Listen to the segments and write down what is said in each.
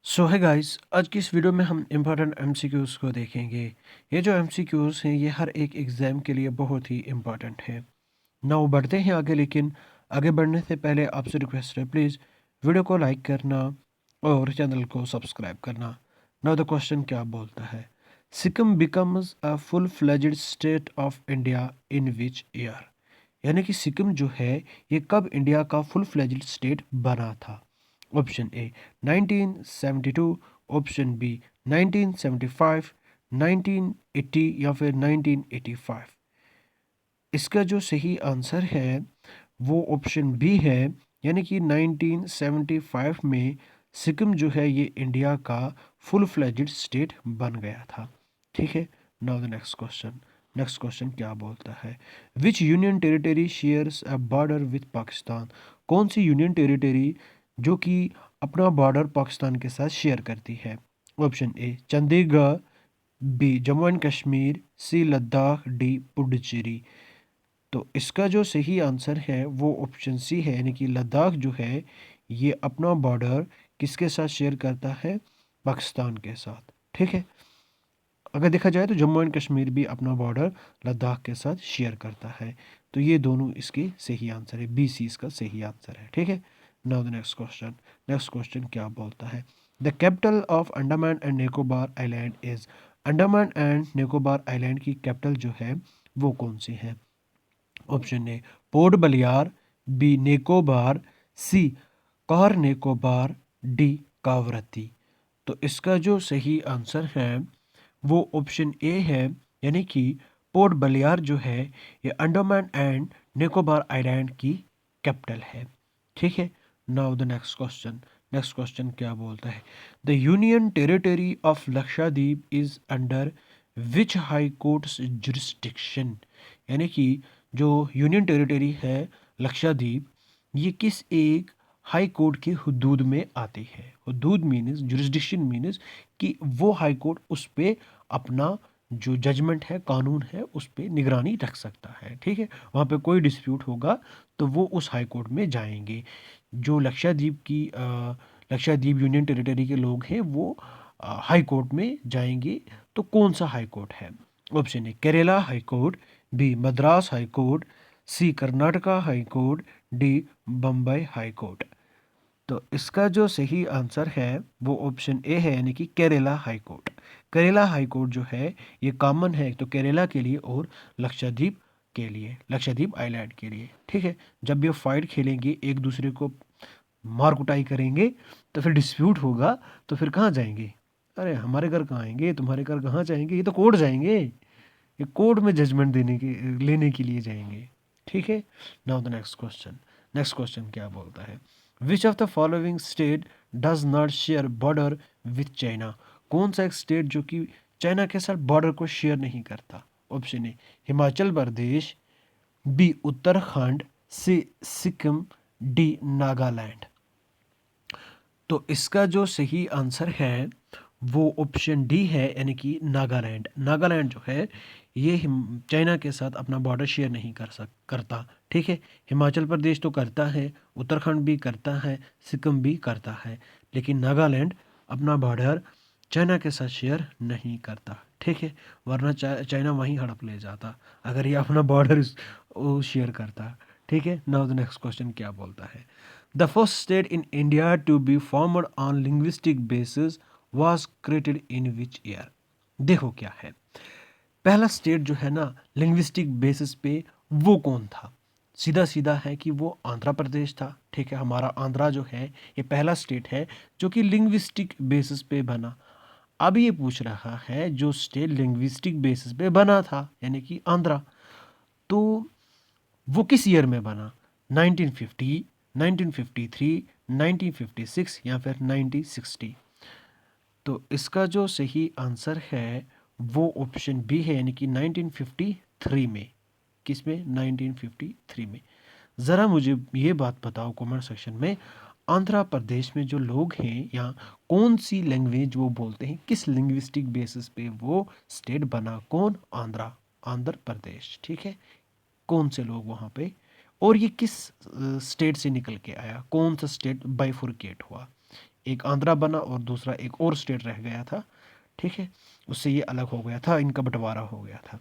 सो है गाइस, आज की इस वीडियो में हम इम्पोर्टेंट एमसीक्यूज़ को देखेंगे। ये जो एमसीक्यूज़ हैं ये हर एक एग्ज़ाम के लिए बहुत ही इम्पोर्टेंट है। नाउ बढ़ते हैं आगे, लेकिन आगे बढ़ने से पहले आपसे रिक्वेस्ट है, प्लीज़ वीडियो को लाइक करना और चैनल को सब्सक्राइब करना। नाउ द क्वेश्चन क्या बोलता है, Sikkim becomes a full fledged state of India in which year. यानी कि सिक्किम जो है ये कब इंडिया का फुल फ्लेज्ड स्टेट बना था। ऑप्शन ए 1972, ऑप्शन बी 1975, 1980 या फिर 1985। इसका जो सही आंसर है वो ऑप्शन बी है, यानी कि 1975 में सिक्किम जो है ये इंडिया का फुल फ्लेज्ड स्टेट बन गया था। ठीक है। नाउ द नेक्स्ट क्वेश्चन क्या बोलता है, विच union territory shares a border with Pakistan. कौन सी यूनियन टेरिटरी जो कि अपना बॉर्डर पाकिस्तान के साथ शेयर करती है। Option A Chandigarh, B Jammu and Kashmir, C Ladakh, D Puducherry. तो इसका जो सही आंसर है वो ऑप्शन सी है, यानी कि लद्दाख जो है ये अपना बॉर्डर किसके साथ शेयर करता है, पाकिस्तान के साथ। ठीक है। अगर देखा जाए तो जम्मू एंड कश्मीर भी अपना बॉर्डर लद्दाख के साथ शेयर करता है। तो ये दोनों इसके सही आंसर है, बी सी इसका सही आंसर है। ठीक है। नाउ द नेक्स्ट क्वेश्चन क्या बोलता है, the capital of Andaman and Nicobar island is. Andaman and Nicobar island की कैपिटल जो है वो कौन सी है। Option A Port Blair, B Nicobar, C Car Nicobar, D Kavaratti. तो इसका जो सही आंसर है वो ऑप्शन ए है, यानी कि पोर्ट बलियार जो है ये अंडमान एंड निकोबार आइलैंड की कैपिटल है। ठीक है। नाउ द नेक्स्ट क्वेश्चन क्या बोलता है, the union territory of Lakshadweep is under which high courts jurisdiction. यानी कि जो यूनियन टेरिटरी है लक्षद्वीप ये किस एक हाई कोर्ट की हुदूद में आती है। हुदूद मीन्स जुरिस्डिक्शन मीन्स कि वो हाई कोर्ट उस पे अपना जो जजमेंट है, कानून है, उस पे निगरानी रख सकता है। ठीक है। वहाँ पे कोई डिस्प्यूट होगा तो वो उस हाई कोर्ट में जाएंगे। जो लक्षद्वीप यूनियन टेरिटरी के लोग हैं वो हाई कोर्ट में जाएंगे। तो कौन सा हाई कोर्ट है। Option A Kerala high court, B Madras high court, C Karnataka high court, D Bombay high court. तो इसका जो सही आंसर है वो ऑप्शन ए है, यानी कि Kerala high court. Kerala high court जो है ये कॉमन है तो केरला के लिए और लक्षद्वीप के लिए, लक्षद्वीप आइलैंड के लिए। ठीक है। जब ये फाइट खेलेंगे एक दूसरे को मार कुटाई करेंगे तो फिर डिस्प्यूट होगा, तो फिर कहाँ जाएंगे। अरे हमारे घर कहाँ आएंगे, तुम्हारे घर कहाँ जाएंगे, ये तो कोर्ट जाएंगे। ये कोर्ट में जजमेंट देने के लेने के लिए जाएंगे। ठीक है। नाउ द नेक्स्ट क्वेश्चन क्या बोलता है, विच of the following state does not share border with China. कौन सा एक स्टेट जो कि चाइना के साथ बॉर्डर को शेयर नहीं करता। Option A Himachal Pradesh, B Uttarakhand, C Sikkim, D Nagaland. तो इसका जो सही आंसर है वो ऑप्शन डी है, यानी कि नागालैंड। नागालैंड जो है ये चाइना के साथ अपना बॉर्डर शेयर नहीं करता। ठीक है। हिमाचल प्रदेश तो करता है, उत्तराखंड भी करता है, सिक्किम भी करता है, लेकिन नागालैंड अपना बॉर्डर चाइना के साथ शेयर नहीं करता। ठीक है। वरना चाइना वहीं हड़प ले जाता अगर ये अपना बॉर्डर शेयर करता। ठीक है। नाउ द नेक्स्ट क्वेश्चन क्या बोलता है, the first state in India to be formed on linguistic basis was created in which year. देखो क्या है, पहला स्टेट जो है ना लिंग्विस्टिक बेसिस पे वो कौन था। सीधा सीधा है कि वो आंध्र प्रदेश था। ठीक है। हमारा आंध्रा जो है ये पहला स्टेट है जो कि लिंग्विस्टिक बेसिस पे बना। अब ये पूछ रहा है जो स्टेट लिंग्विस्टिक बेसिस पे बना था यानी कि आंध्रा, तो वो किस ईयर में बना। 1950, 1953, 1956 या फिर 1960। तो इसका जो सही आंसर है वो ऑप्शन बी है, यानी कि 1953 में। किस में, 1953 में। ज़रा मुझे ये बात बताओ कमेंट सेक्शन में, आंध्र प्रदेश में जो लोग हैं या कौन सी लैंग्वेज वो बोलते हैं, किस लिंग्विस्टिक बेसिस पे वो स्टेट बना, कौन, आंध्र प्रदेश। ठीक है। कौन से लोग वहाँ पे, और ये किस स्टेट से निकल के आया, कौन सा स्टेट बाइफुरकेट हुआ, एक आंध्रा बना और दूसरा एक और स्टेट रह गया था, ठीक है, उससे ये अलग हो गया था, इनका बंटवारा हो गया था।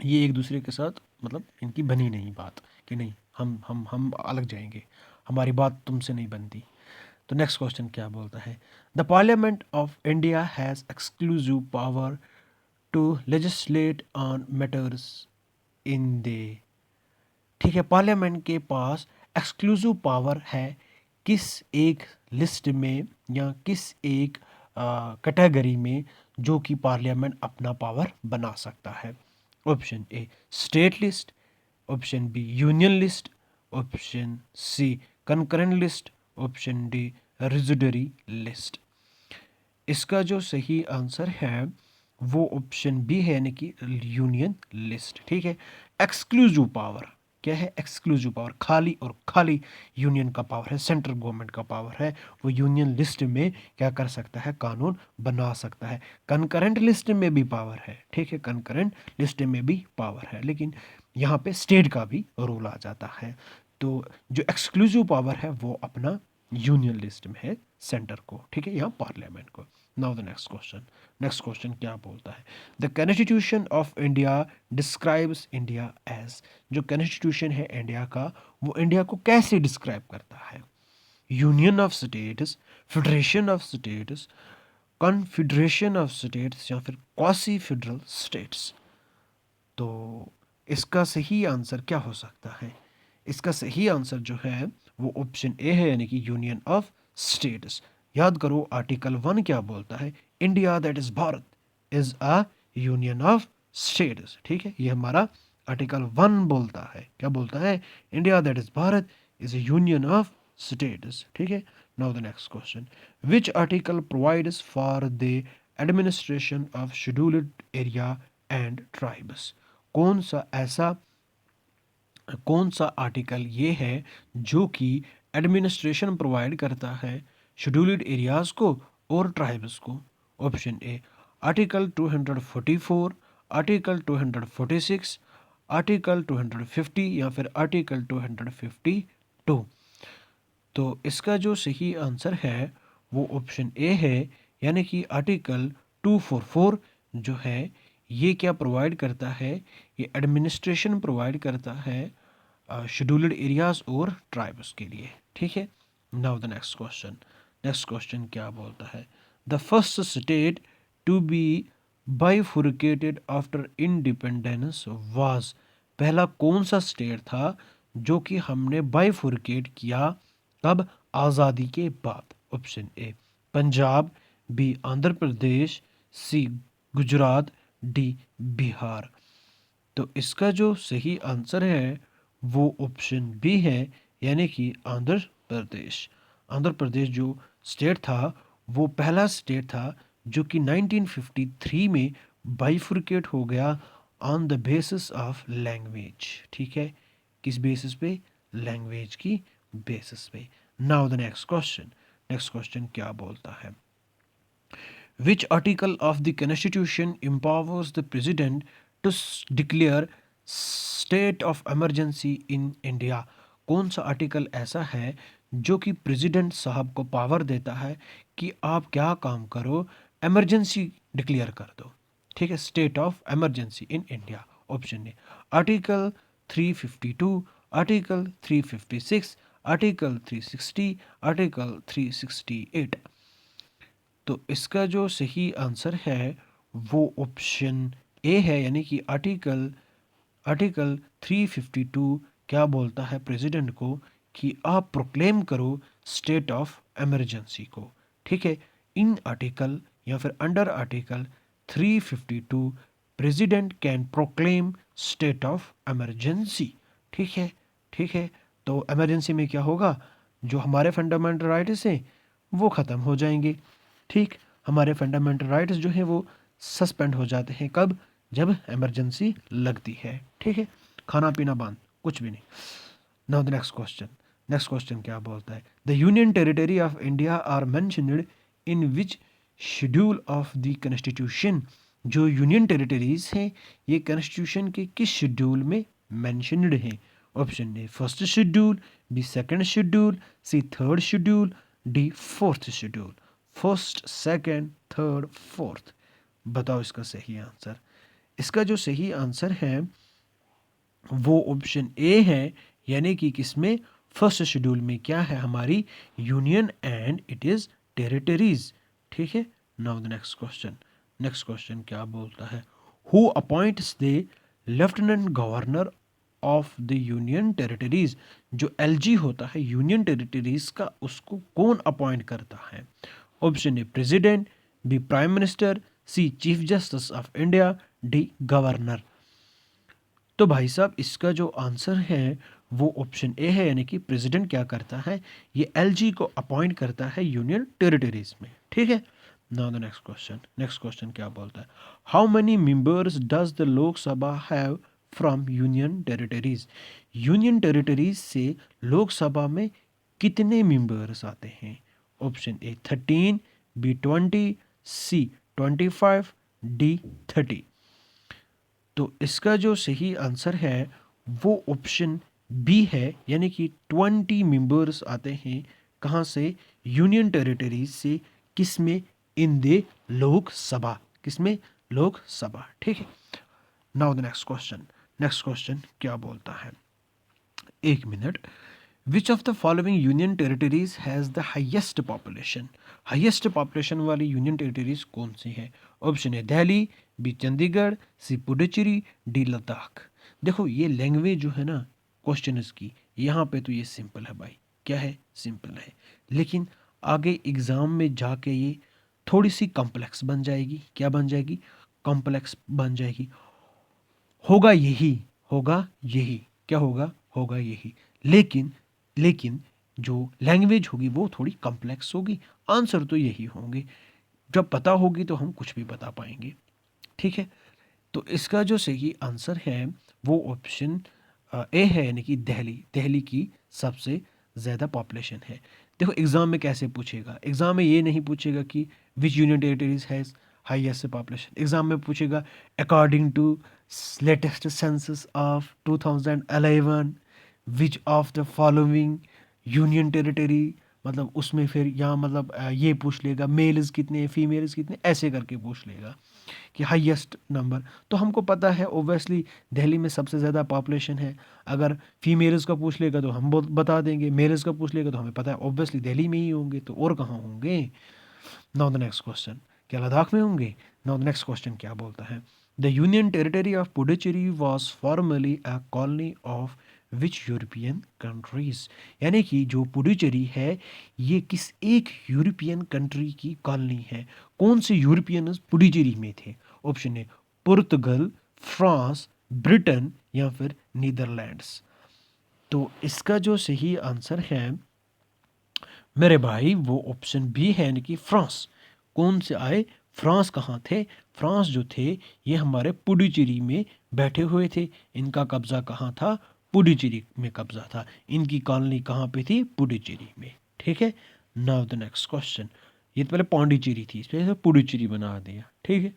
ये एक दूसरे के साथ मतलब इनकी बनी नहीं बात कि नहीं हम अलग जाएंगे, हमारी बात तुमसे नहीं बनती। तो नेक्स्ट क्वेश्चन क्या बोलता है, the parliament of India has exclusive power to legislate on matters in the, ठीक है, पार्लियामेंट के पास एक्सक्लूसिव पावर है किस एक लिस्ट में या किस एक कैटेगरी में, जो कि पार्लियामेंट अपना पावर बना सकता है। Option A state list, option B union list, option C concurrent list, option D residuary list. इसका जो सही आंसर है वो ऑप्शन बी है, यानी कि यूनियन लिस्ट, ठीक है। एक्सक्लूसिव पावर क्या है, एक्सक्लूसिव पावर खाली और खाली यूनियन का पावर है, सेंट्रल गवर्नमेंट का पावर है, वो यूनियन लिस्ट में क्या कर सकता है, कानून बना सकता है। कंकरेंट लिस्ट में भी पावर है, ठीक है, कंकरेंट लिस्ट में भी पावर है, लेकिन यहाँ पे स्टेट का भी रूल आ जाता है। तो जो एक्सक्लूसिव पावर है वो अपना यूनियन लिस्ट में है, सेंटर को, ठीक है, यहाँ पार्लियामेंट को। नाउ द नेक्स्ट क्वेश्चन क्या बोलता है, the constitution of India describes India as, जो कॉन्स्टिट्यूशन है इंडिया का वो इंडिया को कैसे डिस्क्राइब करता है, union of states, federation of states, confederation of states, या फिर क्वासी फेडरल स्टेट्स। तो इसका सही आंसर क्या हो सकता है, इसका सही आंसर जो है वो ऑप्शन ए है, यानी कि यूनियन ऑफ स्टेट्स। याद करो आर्टिकल 1 क्या बोलता है, India that is Bharat is a union of states, ठीक है, ये हमारा आर्टिकल 1 बोलता है, क्या बोलता है, India that is Bharat is a union of states, ठीक है। Now the next question, which article provides for the administration of scheduled area and tribes, कौन सा आर्टिकल ये है जो कि एडमिनिस्ट्रेशन प्रोवाइड करता है शेड्यूल्ड एरियाज को और ट्राइब्स को। Option A article 244, article 246, article 250, या फिर आर्टिकल 252। तो इसका जो सही आंसर है वो ऑप्शन ए है, यानी कि आर्टिकल 244 जो है ये क्या प्रोवाइड करता है, ये एडमिनिस्ट्रेशन प्रोवाइड करता है शेड्यूल्ड एरियाज और ट्राइब्स के लिए, ठीक है। नाउ द नेक्स्ट क्वेश्चन क्या बोलता है, the first state to be bifurcated after independence was, पहला कौन सा स्टेट था जो कि हमने बाइफुरकेट किया, कब, आज़ादी के बाद। Option A Punjab, B Andhra Pradesh, C Gujarat, D Bihar. तो इसका जो सही आंसर है वो ऑप्शन बी है, यानी कि आंध्र प्रदेश। आंध्र प्रदेश जो स्टेट था वो पहला स्टेट था जो कि 1953 में बाइफुरकेट हो गया on the basis of language, ठीक है, किस बेसिस पे, लैंग्वेज की बेसिस पे। नाउ द नेक्स्ट क्वेश्चन क्या बोलता है, which article of the constitution empowers the president to declare state of emergency in India, कौन सा आर्टिकल ऐसा है जो कि प्रेसिडेंट साहब को पावर देता है कि आप क्या काम करो, एमरजेंसी डिक्लेयर कर दो, ठीक है, state of emergency in India. Option A article 352, article 356, article 360, article 368। तो इसका जो सही आंसर है वो ऑप्शन ए है, यानी कि आर्टिकल 352 क्या बोलता है प्रेसिडेंट को कि आप प्रोक्लेम करो स्टेट ऑफ इमरजेंसी को, ठीक है। इन आर्टिकल या फिर under article 352 president can proclaim state of emergency, ठीक है, ठीक है। तो इमरजेंसी में क्या होगा, जो हमारे फंडामेंटल राइट्स हैं वो ख़त्म हो जाएंगे, ठीक, हमारे फंडामेंटल राइट्स जो हैं वो सस्पेंड हो जाते हैं, कब, जब इमरजेंसी लगती है, ठीक है, खाना पीना बंद, कुछ भी नहीं। नाउ द नेक्स्ट क्वेश्चन क्या बोलता है, the union territory of India are mentioned in which schedule of the constitution, जो यूनियन टेरिटरीज हैं ये कॉन्स्टिट्यूशन के किस शेड्यूल में मेंशनड हैं। Option A first schedule, B second schedule, C third schedule, D fourth schedule, first, second, third, fourth. बताओ इसका सही आंसर। इसका जो सही आंसर है वो ऑप्शन ए है, यानी कि किसमें, फर्स्ट शेड्यूल में क्या है हमारी, union and it is territories. ठीक है। Now the next question, next question क्या बोलता है, who appoints the lieutenant governor of the union territories. जो एलजी होता है यूनियन टेरिटरीज का, उसको कौन अपॉइंट करता है। Option A president, B prime minister, C chief justice of India, D governor. तो भाई साहब इसका जो आंसर है वो ऑप्शन ए है, यानी कि प्रेसिडेंट क्या करता है, ये एलजी को अपॉइंट करता है यूनियन टेरिटरीज में। ठीक है। Now the next question, next question क्या बोलता है, how many members does the Lok Sabha have from union territories. Union territories से लोकसभा में कितने मेंबर्स आते हैं। Option A 13, B 20, C 25, D 30। तो इसका जो सही आंसर है वो ऑप्शन बी है, यानी कि 20 मेंबर्स आते हैं कहाँ से, यूनियन टेरिटरीज से, किसमें, इन द लोकसभा, किसमें, लोकसभा। ठीक है। Now the next question, next question क्या बोलता है, एक minute, which of the following union territories has the highest population. Highest population वाली यूनियन टेरिटरीज कौन सी है। Option A Delhi, B Chandigarh, C Puducherry, D Ladakh. देखो ये लैंग्वेज जो है ना क्वेश्चन इसकी, यहाँ पे तो ये सिंपल है भाई, क्या है, सिंपल है, लेकिन आगे एग्ज़ाम में जाके ये थोड़ी सी कॉम्प्लेक्स बन जाएगी। क्या बन जाएगी, कॉम्प्लेक्स बन जाएगी। होगा यही, होगा यही, क्या होगा, होगा यही, लेकिन लेकिन जो लैंग्वेज होगी वो थोड़ी कॉम्प्लेक्स होगी, आंसर तो यही होंगे। जब पता होगी तो हम कुछ भी बता पाएंगे। ठीक है। तो इसका जो सही आंसर है वो ऑप्शन ए है, यानी कि दिल्ली, दिल्ली की सबसे ज़्यादा पॉपुलेशन है। देखो एग्ज़ाम में कैसे पूछेगा, एग्ज़ाम में ये नहीं पूछेगा कि which union territories has highest population, exam में पूछेगा according to latest census of 2011 which of the following union territory, मतलब उसमें फिर यहाँ मतलब ये पूछ लेगा मेल्स कितने, फीमेल्स कितने, ऐसे करके पूछ लेगा कि हाईएस्ट नंबर। तो हमको पता है ओबियसली दिल्ली में सबसे ज़्यादा पॉपुलेशन है। अगर फीमेल्स का पूछ लेगा तो हम बता देंगे, मेल्स का पूछ लेगा तो हमें पता है ओबियसली दिल्ली में ही होंगे, तो और कहाँ होंगे। नाउ द नेक्स्ट क्वेश्चन, क्या लद्दाख में होंगे। नाउ द नेक्स्ट क्वेश्चन क्या बोलता है, the union territory of Puducherry was formally a colony of which European countries. यानी कि जो पुडुचेरी है ये किस एक यूरोपियन कंट्री की कॉलोनी है। कौन से यूरोपियन पुडुचेरी में थे। Option A Portugal, France, Britain या फिर नीदरलैंड्स। तो इसका जो सही आंसर है मेरे भाई वो ऑप्शन बी है, यानी कि फ्रांस। कौन से आए, फ्रांस कहाँ थे, फ्रांस जो थे ये हमारे पुडुचेरी में बैठे हुए थे। इनका कब्जा कहाँ था, पुडुचेरी में कब्जा था। इनकी कॉलोनी कहाँ पे थी, पुडुचेरी में। ठीक है। नाउ द नेक्स्ट क्वेश्चन, ये तो पहले पौंडीचेरी थी, इसमें पुडुचेरी बना दिया। ठीक है।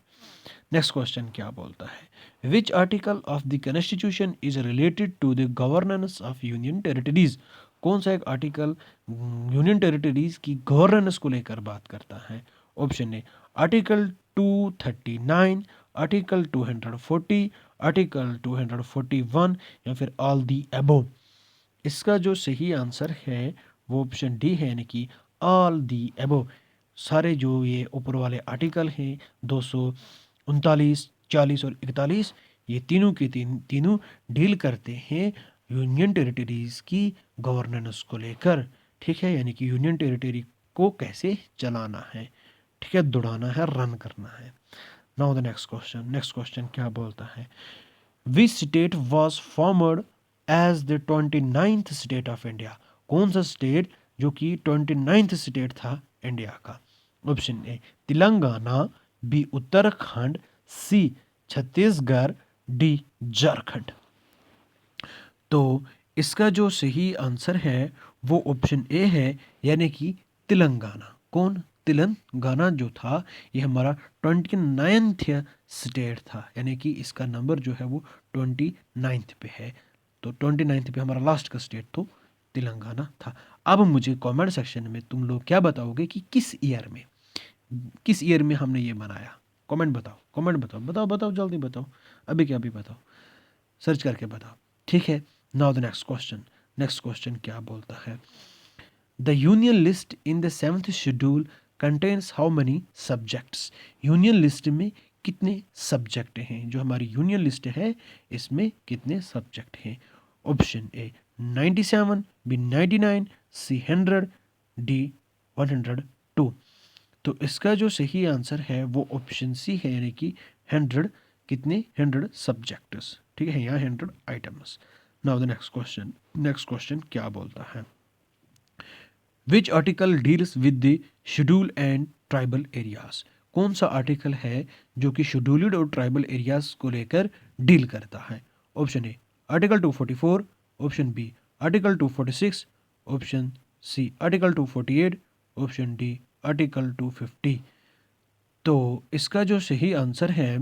नेक्स्ट क्वेश्चन क्या बोलता है, which article of the constitution is related to the governance of union territories. कौन सा एक आर्टिकल यूनियन टेरिटरीज की गवर्नेंस को लेकर बात करता है। Option A article 239, article 240, article 241 या फिर ऑल दी अबोव। इसका जो सही आंसर है वो ऑप्शन डी है, यानी कि ऑल दी अबोव। सारे जो ये ऊपर वाले आर्टिकल हैं 239, 40 और 41, ये तीनों के तीनों डील करते हैं यूनियन टेरिटरीज की गवर्नेंस को लेकर। ठीक है। यानी कि यूनियन टेरिटरी को कैसे चलाना है, ठीक है, दौड़ाना है, रन करना है। Now the next question, next question क्या बोलता है, which state was formed as the 29th state of India. कौन सा स्टेट जो कि 29th स्टेट था इंडिया का। Option A Telangana, B Uttarakhand, C Chhattisgarh, D Jharkhand. तो इसका जो सही आंसर है वो ऑप्शन ए है, यानी कि तेलंगाना। कौन, तेलंगाना जो था ये हमारा 29th स्टेट था, यानी कि इसका नंबर जो है वो 29th पे है। तो 29th पे हमारा लास्ट का स्टेट तो तेलंगाना था। अब मुझे कमेंट सेक्शन में तुम लोग क्या बताओगे कि किस ईयर में हमने ये बनाया। कमेंट बताओ, कमेंट बताओ, बताओ बताओ, जल्दी बताओ, अभी क्या अभी बताओ, सर्च करके बताओ। ठीक है, नाउ द नेक्स्ट क्वेश्चन क्या बोलता है, the union list in the 7th schedule contains how many subjects. Union list में कितने सब्जेक्ट हैं, जो हमारी यूनियन लिस्ट है इसमें कितने सब्जेक्ट हैं। Option A 97, B 99, C 100, D 102। तो इसका जो सही आंसर है वो ऑप्शन सी है, यानी कि 100। कितने 100 सब्जेक्ट्स, ठीक है, यहाँ 100 items. Now the next question क्या बोलता है, which article deals with the schedule and tribal areas. कौन सा आर्टिकल है जो कि शेड्यूल्ड और ट्राइबल एरियाज को लेकर डील करता है। Option A article 244, option B article 246, option C article 248, option D article 250। तो इसका जो सही आंसर है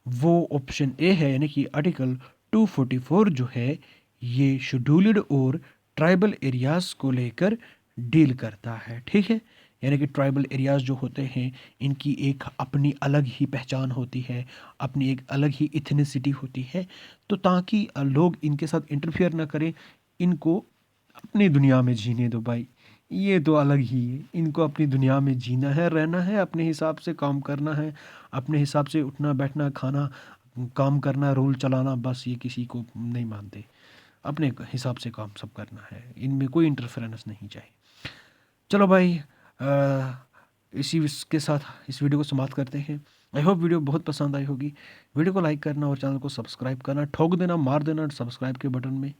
वो ऑप्शन ए है, यानी कि आर्टिकल 244 जो है ये शेड्यूल्ड और ट्राइबल एरियाज को लेकर डील करता है। ठीक है, यानी कि ट्राइबल एरियाज जो होते हैं इनकी एक अपनी अलग ही पहचान होती है, अपनी एक अलग ही इथनिसिटी होती है। तो ताकि लोग इनके साथ इंटरफेयर ना करें, इनको अपनी दुनिया में जीने दो भाई, ये तो अलग ही है, इनको अपनी दुनिया में जीना है, रहना है, अपने हिसाब से काम करना है, अपने हिसाब से उठना बैठना खाना काम करना, रूल चलाना, बस ये किसी को नहीं मानते, अपने हिसाब से काम सब करना है, इनमें कोई इंटरफेरेंस नहीं चाहिए। चलो भाई, इसी के साथ इस वीडियो को समाप्त करते हैं। आई होप वीडियो बहुत पसंद आई होगी। वीडियो को लाइक करना और चैनल को सब्सक्राइब करना, ठोक देना, मार देना सब्सक्राइब के बटन में।